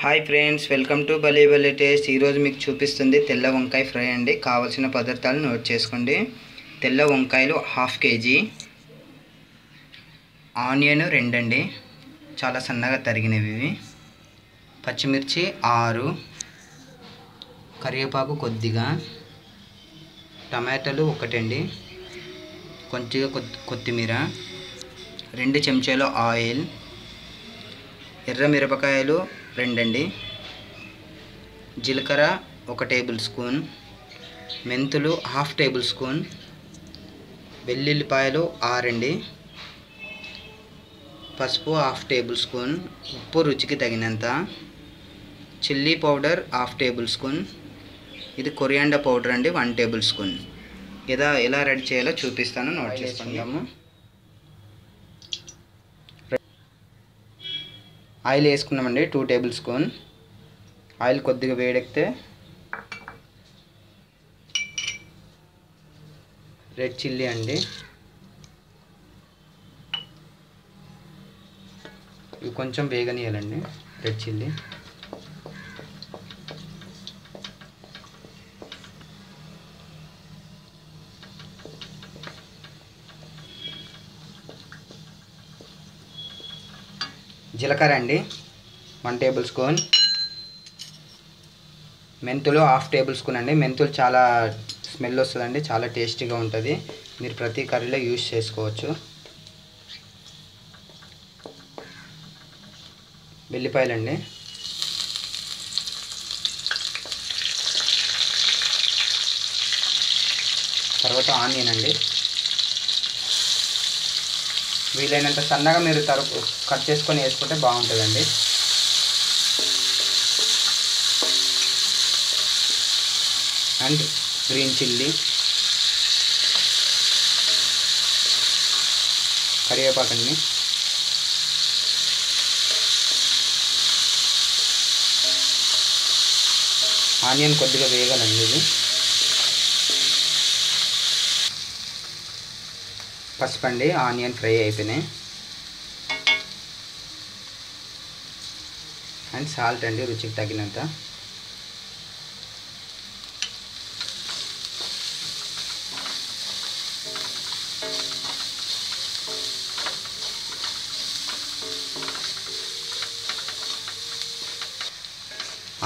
Hi friends, welcome to భలే భలే taste. ఈరోజు మీకు చూపిస్తుంది తెల్ల వంకాయ ఫ్రై అండి. కావాల్సిన పదార్థాలు నోట్ చేసుకోండి. తెల్ల వంకాయలు 1/2 kg, ఆనియన్ 2 అండి, చాలా సన్నగా తరిగినవి ఇవి, పచ్చిమిర్చి 6, కరివేపాకు కొద్దిగా, టమాటాలు 1 అండి, కొంచెం కొత్తిమీర, 2 చెంచాలు ఆయిల్, ఎర్ర మిరపకాయలు 2 అండి, జీలకర్ర 1 టేబుల్ స్పూన్, మెంతులు 1/2 టేబుల్ స్పూన్, వెల్లుల్లిపాయలు 6 అండి, పసుపు 1/2 టేబుల్ స్పూన్, ఉప్పు రుచికి తగినంత, చిల్లీ పౌడర్ 1/2 టేబుల్ స్పూన్, ఇది కొరియాండర్ పౌడర్ అండి 1 టేబుల్ స్పూన్. ఎలా రెడీ చేయాలో చూపిస్తాను, నోట్ చేసుకుందాము. ఆయిల్ వేసుకున్నామండి 2 టేబుల్ స్పూన్. ఆయిల్ కొద్దిగా వేడెక్కితే రెడ్ చిల్లీ అండి, ఇవి కొంచెం వేగనీయాలండి. రెడ్ చిల్లీ, జీలకర్ర అండి 1 టేబుల్ స్పూన్, మెంతులు 1/2 టేబుల్ స్పూన్ అండి. మెంతులు చాలా స్మెల్ వస్తుందండి, చాలా టేస్టీగా ఉంటుంది, మీరు ప్రతి కర్రీలో యూజ్ చేసుకోవచ్చు. వెల్లిపాయలండి, తర్వాత ఆనియన్ అండి, వీలైనంత సన్నగా మీరు కట్ చేసుకొని వేసుకుంటే బాగుంటుందండి. అండ్ గ్రీన్ చిల్లీ, కరివేపాకండి, ఆనియన్ కొద్దిగా వేగాలండి. ఇది పసుపు అండి, ఆనియన్ ఫ్రై అయిపోయినాయి. అండ్ సాల్ట్ అండి రుచికి తగినంత.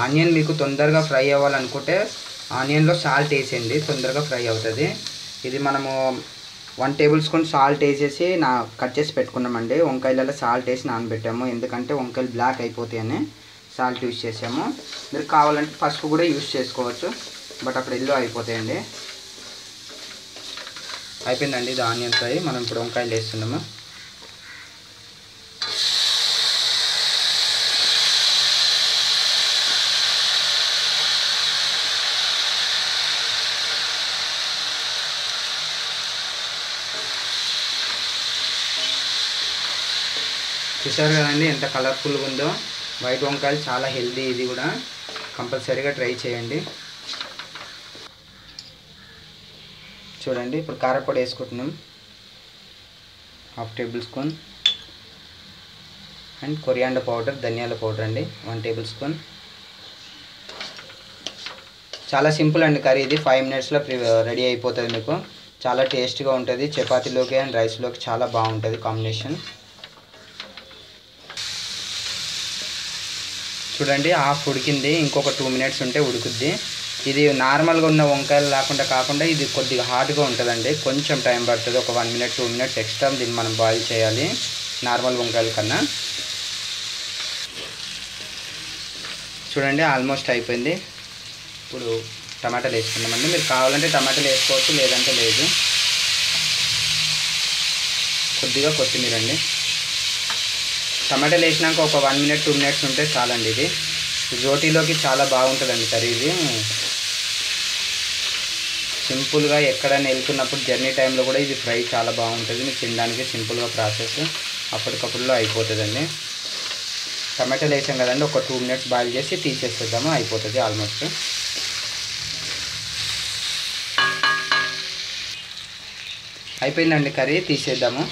ఆనియన్ మీకు తొందరగా ఫ్రై అవ్వాలనుకుంటే ఆనియన్లో సాల్ట్ వేసేయండి, తొందరగా ఫ్రై అవుతుంది. ఇది మనము 1 టేబుల్ స్పూన్ సాల్ట్ వేసేసి కట్ చేసి పెట్టుకున్నామండి. వంకాయలలో సాల్ట్ వేసి నానబెట్టాము, ఎందుకంటే వంకాయలు బ్లాక్ అయిపోతాయని సాల్ట్ యూజ్ చేసాము. మీరు కావాలంటే పసుపు కూడా యూజ్ చేసుకోవచ్చు, బట్ అప్పుడు ఎల్లో అయిపోతాయండి. అయిపోయిందండి ఇది ఆనియన్ ఫ్రై. మనం ఇప్పుడు వంకాయలు వేస్తున్నాము. చూసారు కదండి ఎంత కలర్ఫుల్గా ఉందో. వైట్ వంకాయలు చాలా హెల్దీ, ఇది కూడా కంపల్సరీగా ట్రై చేయండి. చూడండి ఇప్పుడు కారపొడి వేసుకుంటున్నాం 1/2 table spoon, and coriander powder, ధనియాల పౌడర్ అండి 1 టేబుల్ స్పూన్. చాలా సింపుల్ అండి కర్రీ, ఇది 5 మినిట్స్లో రెడీ అయిపోతుంది. మీకు చాలా టేస్ట్గా ఉంటుంది, చపాతీలోకి అండ్ రైస్లోకి చాలా బాగుంటుంది కాంబినేషన్. చూడండి హాఫ్ ఉడికింది, ఇంకొక 2 మినిట్స్ ఉంటే ఉడుకుద్ది. ఇది నార్మల్గా ఉన్న వంకాయలు కాకుండా ఇది కొద్దిగా హాట్గా ఉంటుందండి, కొంచెం టైం పడుతుంది. ఒక 1 మినిట్ 2 మినిట్స్ ఎక్స్ట్రా దీన్ని మనం బాయిల్ చేయాలి నార్మల్ వంకాయల కన్నా. చూడండి ఆల్మోస్ట్ అయిపోయింది. ఇప్పుడు టమాటాలు వేసుకున్నామండి. మీరు కావాలంటే టమాటాలు వేసుకోవచ్చు, లేదంటే లేదు. కొద్దిగా కొత్తిమీర అండి. టమాటాలు వేసినాక ఒక 1 మినిట్ 2 మినిట్స్ ఉంటే చాలండి. ఇది రోటీలోకి చాలా బాగుంటుందండి కర్రీ. ఇది సింపుల్గా ఎక్కడైనా వెళ్తున్నప్పుడు జర్నీ టైంలో కూడా ఇది ఫ్రై చాలా బాగుంటుంది. మీకు తినడానికి సింపుల్గా ప్రాసెస్, అప్పటికప్పుడులో అయిపోతుందండి. టమాటాలు వేసాం కదండి, ఒక 2 మినిట్స్ బాయిల్ చేసి తీసేసేద్దాము, అయిపోతుంది ఆల్మోస్ట్. అయిపోయిందండి కర్రీ, తీసేద్దాము.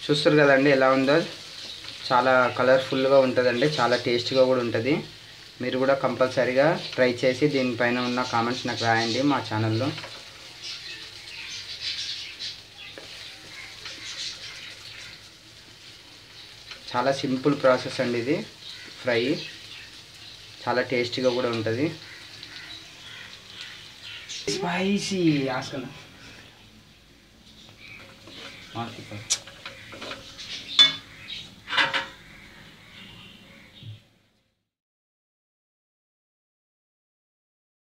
చూస్తారు కదండి ఎలా ఉందో, చాలా కలర్ఫుల్గా ఉంటుందండి, చాలా టేస్ట్గా కూడా ఉంటుంది. మీరు కూడా కంపల్సరీగా ట్రై చేసి దీనిపైన ఉన్న కామెంట్స్ నాకు రాయండి మా ఛానల్లో. చాలా సింపుల్ ప్రాసెస్ అండి ఇది ఫ్రై, చాలా టేస్టీగా కూడా ఉంటుంది. స్పైసీ ఆస్కల్